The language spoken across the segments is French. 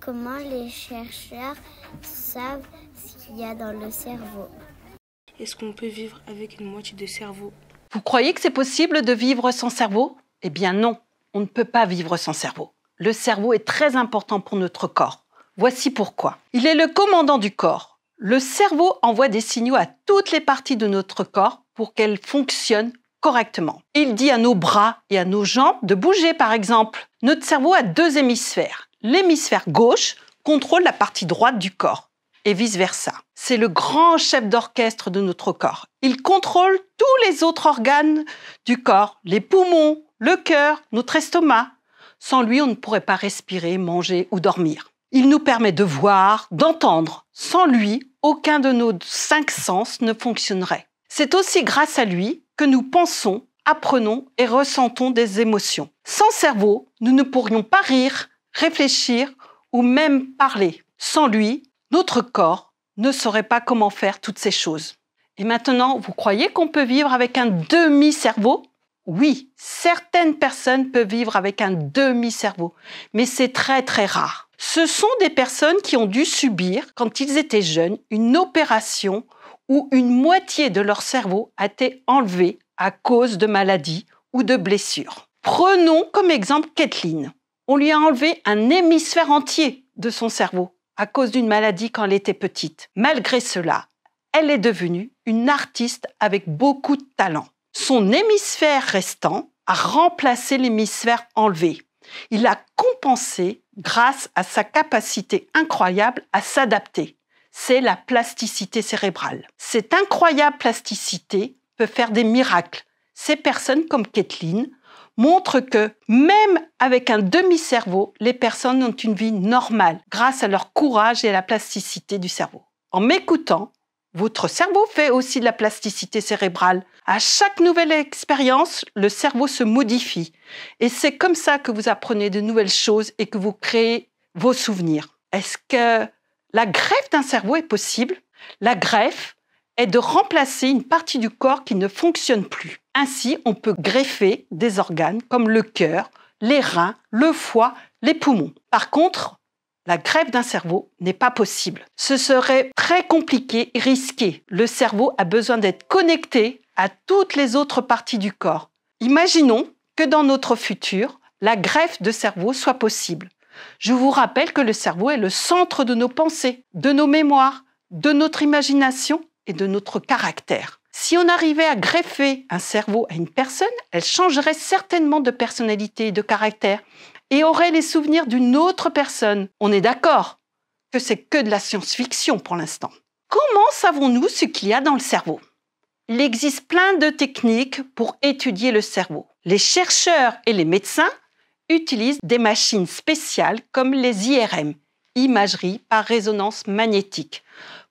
Comment les chercheurs savent ce qu'il y a dans le cerveau? Est-ce qu'on peut vivre avec une moitié de cerveau? Vous croyez que c'est possible de vivre sans cerveau? Eh bien non, on ne peut pas vivre sans cerveau. Le cerveau est très important pour notre corps. Voici pourquoi. Il est le commandant du corps. Le cerveau envoie des signaux à toutes les parties de notre corps pour qu'elles fonctionnent correctement. Il dit à nos bras et à nos jambes de bouger, par exemple. Notre cerveau a 2 hémisphères. L'hémisphère gauche contrôle la partie droite du corps et vice-versa. C'est le grand chef d'orchestre de notre corps. Il contrôle tous les autres organes du corps, les poumons, le cœur, notre estomac. Sans lui, on ne pourrait pas respirer, manger ou dormir. Il nous permet de voir, d'entendre. Sans lui, aucun de nos 5 sens ne fonctionnerait. C'est aussi grâce à lui que nous pensons, apprenons et ressentons des émotions. Sans cerveau, nous ne pourrions pas rire, réfléchir ou même parler. Sans lui, notre corps ne saurait pas comment faire toutes ces choses. Et maintenant, vous croyez qu'on peut vivre avec un demi-cerveau? Oui, certaines personnes peuvent vivre avec un demi-cerveau, mais c'est très très rare. Ce sont des personnes qui ont dû subir, quand ils étaient jeunes, une opération où une moitié de leur cerveau a été enlevée à cause de maladies ou de blessures. Prenons comme exemple Kathleen. On lui a enlevé un hémisphère entier de son cerveau à cause d'une maladie quand elle était petite. Malgré cela, elle est devenue une artiste avec beaucoup de talent. Son hémisphère restant a remplacé l'hémisphère enlevé. Il a compensé grâce à sa capacité incroyable à s'adapter. C'est la plasticité cérébrale. Cette incroyable plasticité peut faire des miracles. Ces personnes comme Kathleen montrent que même avec un demi-cerveau, les personnes ont une vie normale grâce à leur courage et à la plasticité du cerveau. En m'écoutant, votre cerveau fait aussi de la plasticité cérébrale. À chaque nouvelle expérience, le cerveau se modifie. Et c'est comme ça que vous apprenez de nouvelles choses et que vous créez vos souvenirs. Est-ce que la greffe d'un cerveau est possible? La greffe est de remplacer une partie du corps qui ne fonctionne plus. Ainsi, on peut greffer des organes comme le cœur, les reins, le foie, les poumons. Par contre, la greffe d'un cerveau n'est pas possible. Ce serait très compliqué et risqué. Le cerveau a besoin d'être connecté à toutes les autres parties du corps. Imaginons que dans notre futur, la greffe de cerveau soit possible. Je vous rappelle que le cerveau est le centre de nos pensées, de nos mémoires, de notre imagination et de notre caractère. Si on arrivait à greffer un cerveau à une personne, elle changerait certainement de personnalité et de caractère et aurait les souvenirs d'une autre personne. On est d'accord que c'est que de la science-fiction pour l'instant. Comment savons-nous ce qu'il y a dans le cerveau? Il existe plein de techniques pour étudier le cerveau. Les chercheurs et les médecins utilisent des machines spéciales comme les IRM, imagerie par résonance magnétique,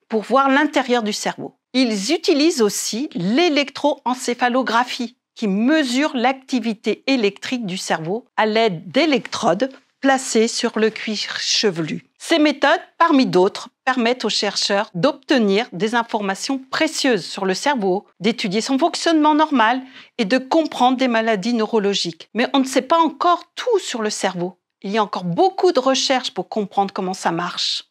pour voir l'intérieur du cerveau. Ils utilisent aussi l'électroencéphalographie, qui mesure l'activité électrique du cerveau à l'aide d'électrodes placées sur le cuir chevelu. Ces méthodes, parmi d'autres, permettent aux chercheurs d'obtenir des informations précieuses sur le cerveau, d'étudier son fonctionnement normal et de comprendre des maladies neurologiques. Mais on ne sait pas encore tout sur le cerveau. Il y a encore beaucoup de recherches pour comprendre comment ça marche.